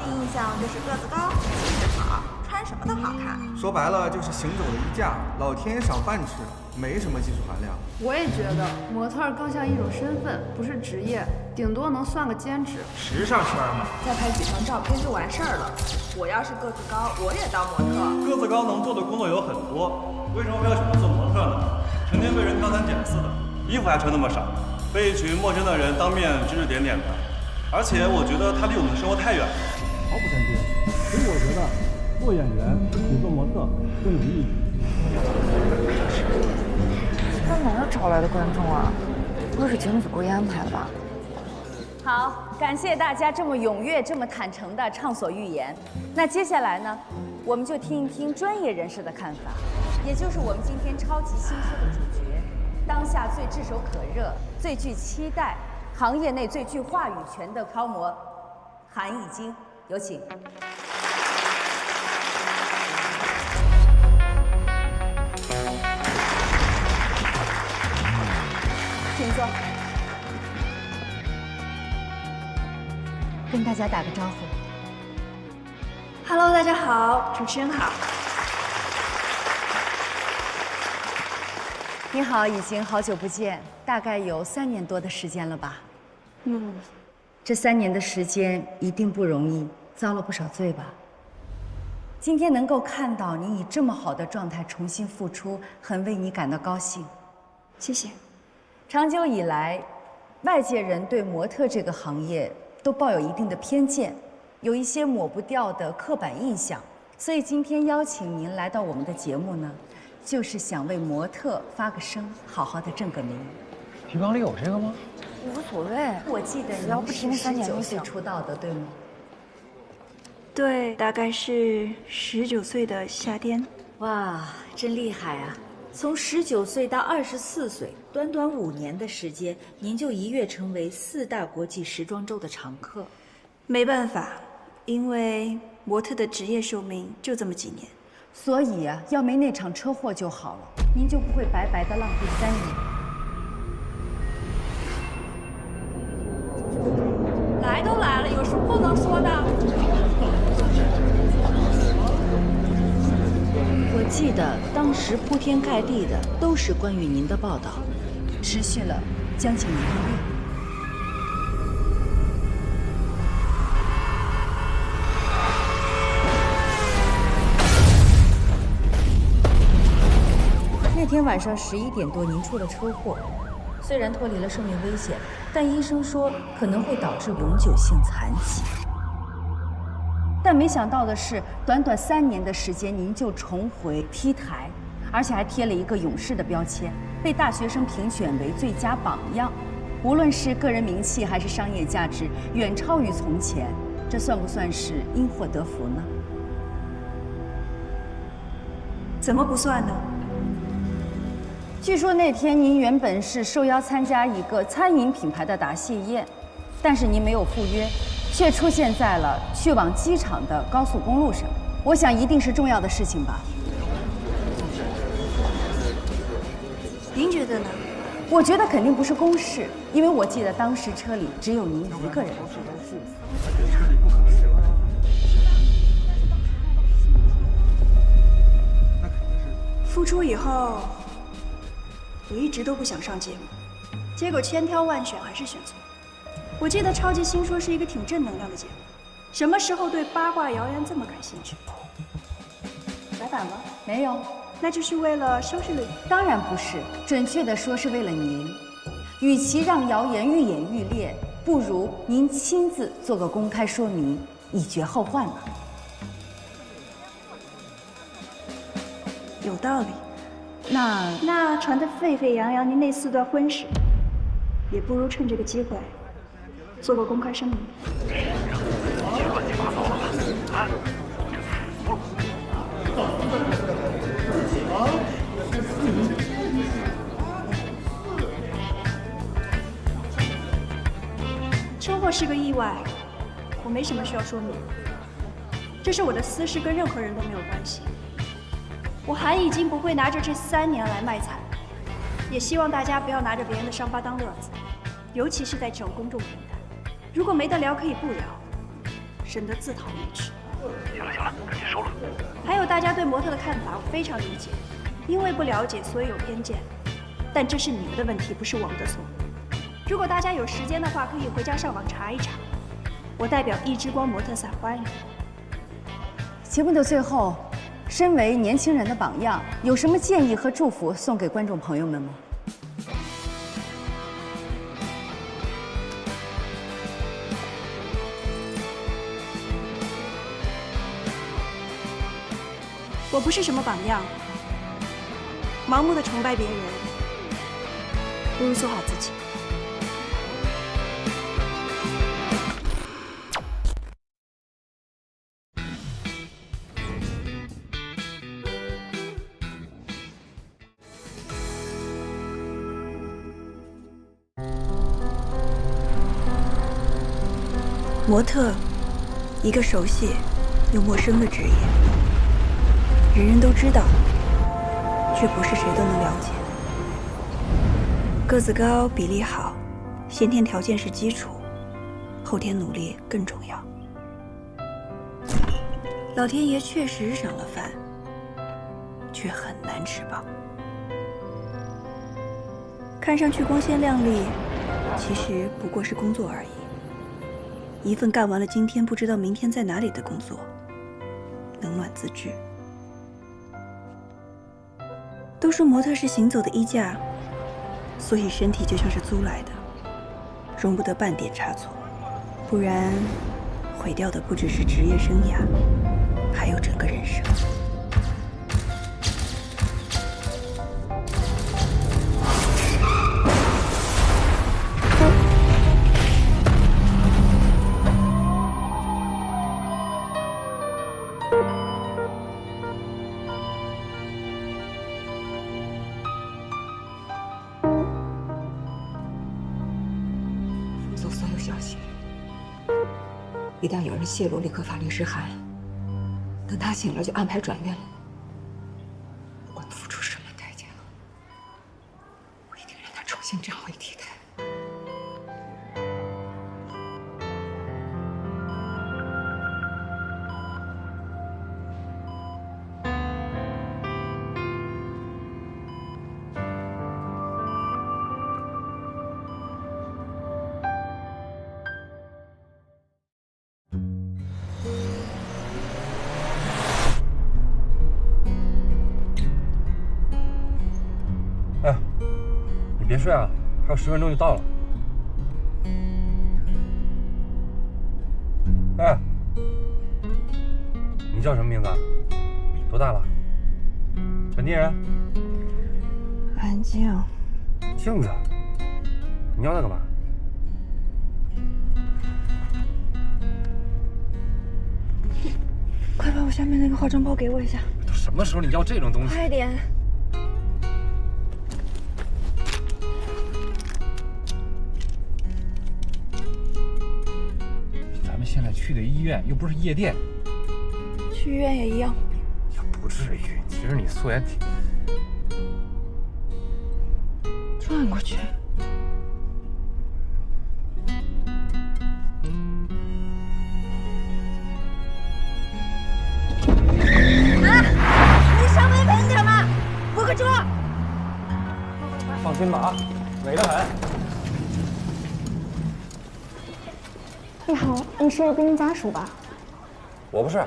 体印象就是个子高、气质好，穿什么都好看。说白了就是行走的衣架，老天爷赏饭吃，没什么技术含量。我也觉得模特更像一种身份，不是职业，顶多能算个兼职。时尚圈嘛，再拍几张照片就完事儿了。我要是个子高，我也当模特。个子高能做的工作有很多，为什么非要选择做模特呢？成天被人挑三拣四的，衣服还穿那么少，被一群陌生的人当面指指点点的。而且我觉得他离我们的生活太远了。毫不沾边，所以我觉得做演员比做模特更有意义。他哪儿找来的观众啊？不会是节目组故意安排的吧？好，感谢大家这么踊跃、这么坦诚地畅所欲言。那接下来呢，我们就听一听专业人士的看法，也就是我们今天超级新书的主角，当下最炙手可热、最具期待、行业内最具话语权的超模韩艺京，有请。请坐，跟大家打个招呼。Hello， 大家好，主持人好。你好，已经好久不见，大概有3年多的时间了吧？这3年的时间一定不容易，遭了不少罪吧？今天能够看到你以这么好的状态重新复出，很为你感到高兴。谢谢。长久以来，外界人对模特这个行业都抱有一定的偏见，有一些抹不掉的刻板印象。所以今天邀请您来到我们的节目呢，就是想为模特发个声，好好的挣个名。提纲里有这个吗？无所谓，我记得只要不提那3年19就行。岁出道的，对吗？对，大概是19岁的夏天。哇，真厉害啊！从19岁到24岁，短短5年的时间，您就一跃成为4大国际时装周的常客。没办法，因为模特的职业寿命就这么几年。所以啊，要没那场车祸就好了，您就不会白白的浪费3年。来都来了，有什么不能说的？我记得当时铺天盖地的都是关于您的报道，持续了将近1个月。那天晚上11点多，您出了车祸，虽然脱离了生命危险，但医生说可能会导致永久性残疾。但没想到的是，短短3年的时间，您就重回 T 台，而且还贴了一个勇士的标签，被大学生评选为最佳榜样。无论是个人名气还是商业价值，远超于从前。这算不算是因祸得福呢？怎么不算呢？据说那天您原本是受邀参加一个餐饮品牌的答谢宴，但是您没有赴约，却出现在了去往机场的高速公路上。我想一定是重要的事情吧。您觉得呢？我觉得肯定不是公事，因为我记得当时车里只有您一个人。复出以后，我一直都不想上节目，结果千挑万选还是选错。我记得《超级新说》是一个挺正能量的节目，什么时候对八卦谣言这么感兴趣？改版了？没有，那就是为了收视率？当然不是，准确的说是为了您。与其让谣言愈演愈烈，不如您亲自做个公开说明，以绝后患嘛。有道理。那传得沸沸扬扬您那4段婚史，也不如趁这个机会做个公开声明。乱七八糟了啊！车祸是个意外，我没什么需要说明。这是我的私事，跟任何人都没有关系。我韩已经不会拿着这3年来卖惨，也希望大家不要拿着别人的伤疤当乐子，尤其是在这种公众平台。如果没得聊可以不聊，省得自讨没趣。行了，赶紧收了。还有大家对模特的看法，我非常理解，因为不了解，所以有偏见。但这是你们的问题，不是我们的错。如果大家有时间的话，可以回家上网查一查。我代表一之光模特赛欢迎。节目的最后，身为年轻人的榜样，有什么建议和祝福送给观众朋友们吗？我不是什么榜样，盲目的崇拜别人，不如做好自己。模特，一个熟悉又陌生的职业。人人都知道，却不是谁都能了解。个子高、比例好，先天条件是基础，后天努力更重要。老天爷确实赏了饭，却很难吃饱。看上去光鲜亮丽，其实不过是工作而已。一份干完了今天不知道明天在哪里的工作，冷暖自知。都说模特是行走的衣架，所以身体就像是租来的，容不得半点差错，不然毁掉的不只是职业生涯，还有整个人生。一旦有人泄露，立刻发律师函。等他醒了，就安排转院。不管付出什么代价，我一定让他重新站回 T 台。别睡啊，还有10分钟就到了。哎，你叫什么名字？多大了？本地人？安静。镜子？你要那干嘛？快把我下面那个化妆包给我一下。都什么时候你要这种东西？快点。现在去的医院又不是夜店，去医院也一样。也不至于，其实你素颜挺……转过去。啊！你稍微稳点嘛，不可住。放心吧啊，美得很。你好，你是病人家属吧？我不是。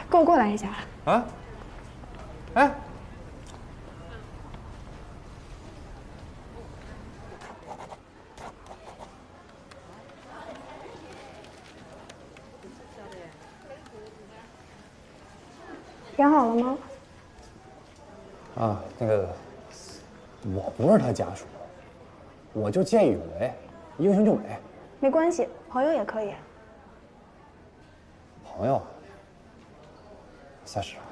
跟我过来一下。啊？哎。养好了吗？啊，那个，我不是他家属，我就见义勇为，英雄救美。没关系，朋友也可以。朋友，30万。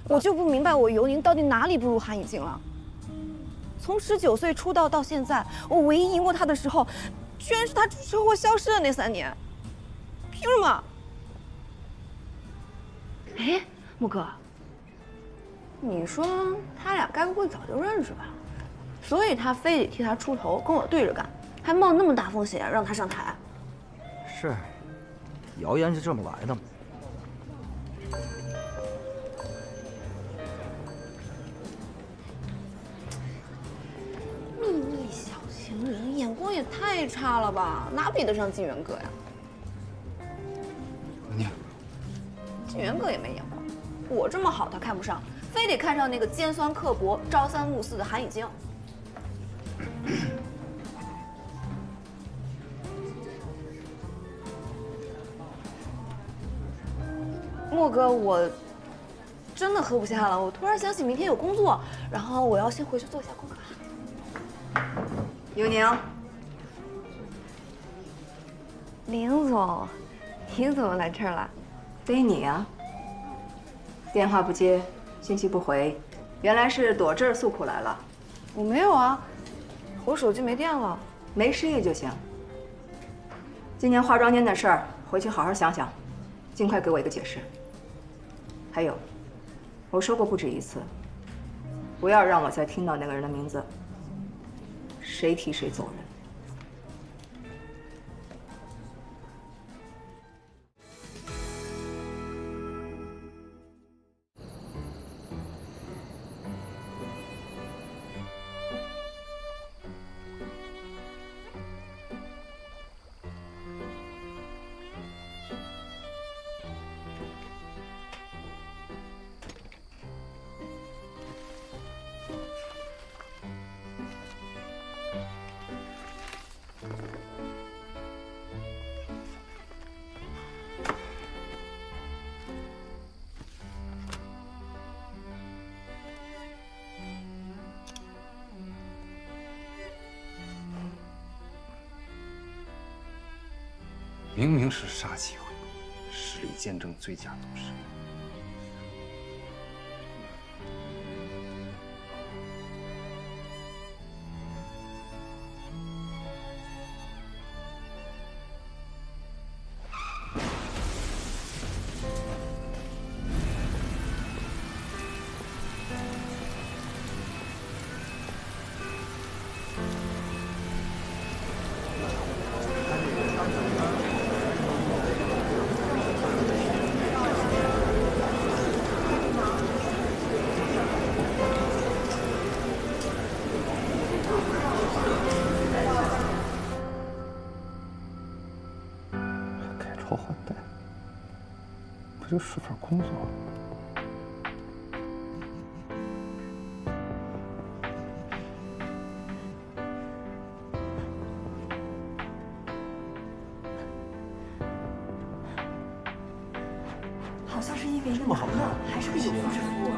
我就不明白我尤宁到底哪里不如韩以静了。从19岁出道到现在，我唯一赢过他的时候，居然是他出车祸消失的那3年。凭什么？哎，木哥，你说他俩该不会早就认识吧？所以他非得替他出头，跟我对着干，还还冒那么大风险让他上台。是，谣言就这么来的嘛。秘密小情人，眼光也太差了吧？哪比得上金元哥呀？金元哥也没眼光，我这么好他看不上，非得看上那个尖酸刻薄、朝三暮四的韩以静。莫哥，我真的喝不下了。我突然想起明天有工作，然后我要先回去做一下功课。尤宁，林总，您怎么来这儿了？逮你啊！电话不接，信息不回，原来是躲这儿诉苦来了。我没有啊，我手机没电了。没失忆就行。今年化妆间的事儿，回去好好想想，尽快给我一个解释。还有，我说过不止一次，不要让我再听到那个人的名字，谁提谁走人。明明是杀气回归，实力见证最佳董事。改朝换代，不就是份工作？好像是因为这么好看，还是个有妇之夫。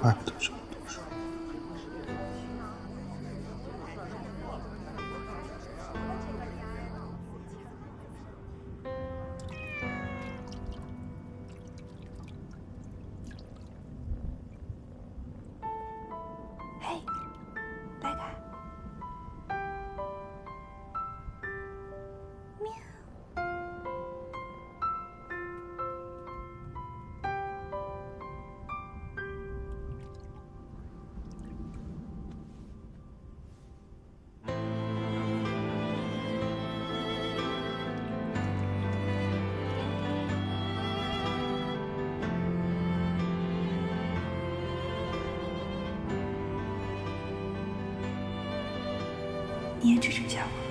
怪不得这么多事。嘿，带开。你也只剩下我了。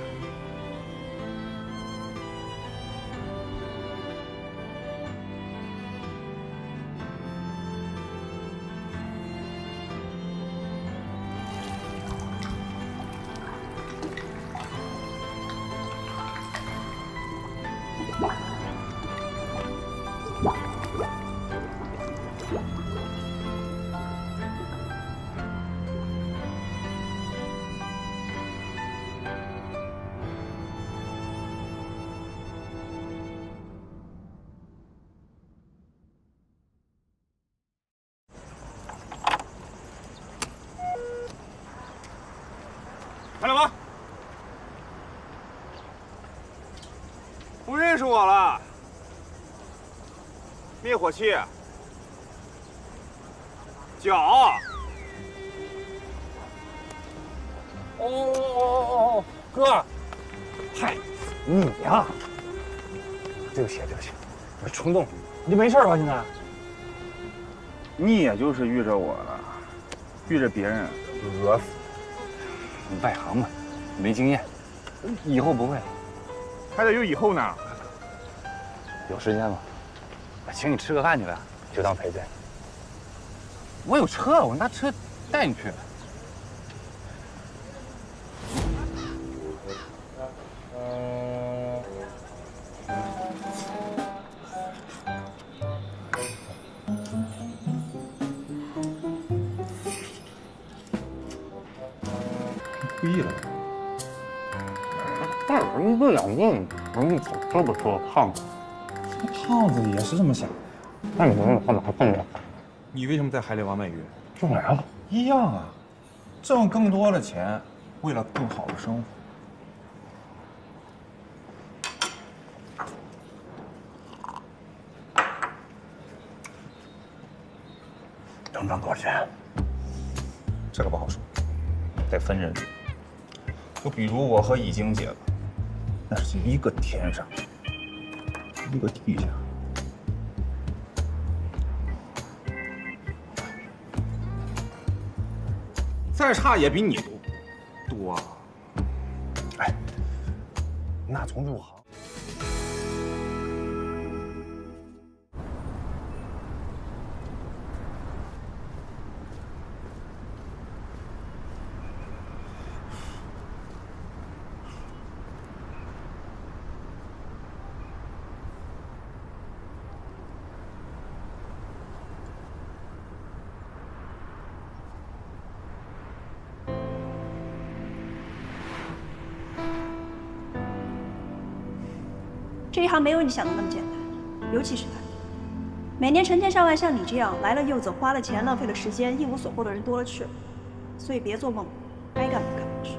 开了吗？认识我了。灭火器。脚。哦，哥，嗨，你呀，对不起，我冲动。你没事吧？现在？你也就是遇着我了，遇着别人讹死。你外行嘛，没经验，以后不会。还得有以后呢。有时间吗？我请你吃个饭去呗，就当赔罪。我有车，我拿车带你去。故意的。干什么这两顿？人家可不说胖子，胖子也是这么想。那你能往哪蹦啊？你为什么在海里挖鳗鱼？挣来了，一样啊，挣更多的钱，为了更好的生活。能挣多少钱？这个不好说，得分人。就比如我和已经姐吧，那是一个天上，一个地下。再差也比你多。哎，那从入行。这一行没有你想的那么简单，尤其是他。每年成千上万像你这样来了又走，花了钱浪费了时间，一无所获的人多了去了，所以别做梦，该干嘛干嘛去。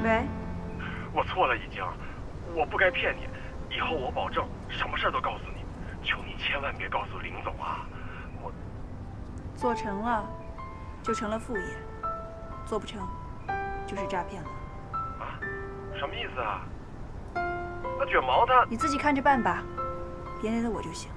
喂，我错了，已经，我不该骗你，以后我保证什么事都告诉你，求你千万别告诉林总啊！我做成了，就成了副业；做不成，就是诈骗了。啊？什么意思啊？那卷毛他……你自己看着办吧，别累了我就行。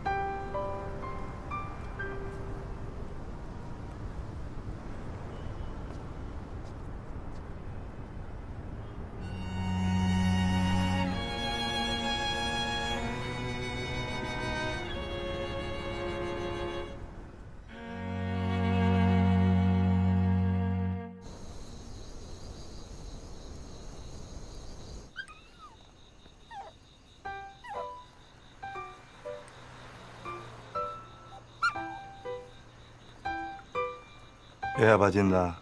别害怕，金子，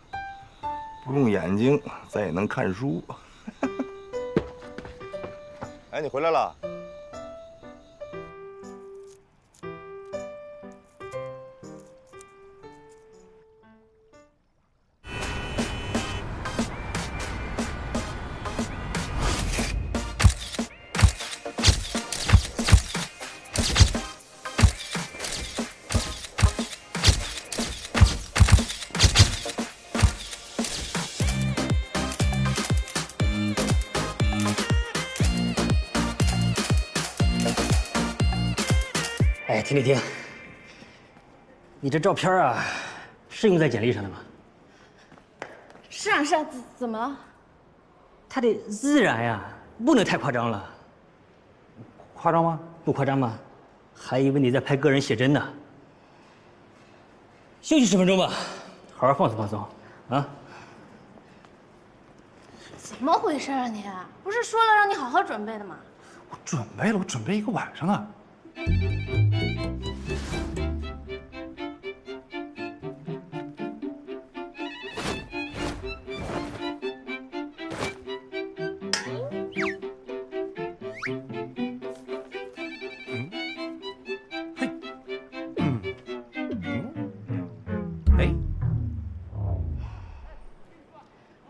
不用眼睛，咱也能看书。哎，你回来了。哎，听，你这照片啊，是用在简历上的吗？是啊，怎么了？它得自然呀，不能太夸张了。夸张吗？不夸张吗？还以为你在拍个人写真呢。休息10分钟吧，好好放松放松啊。怎么回事啊你？不是说了让你好好准备的吗？我准备了，我准备1个晚上啊。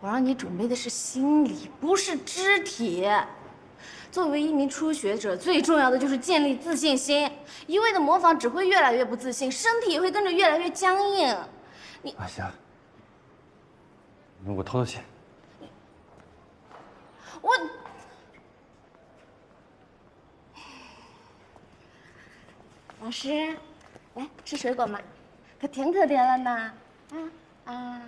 我让你准备的是心理，不是肢体。作为一名初学者，最重要的就是建立自信心。一味的模仿只会越来越不自信，身体也会跟着越来越僵硬。你啊，行，我偷袭。我老师，来吃水果嘛，可甜可甜了呢。啊。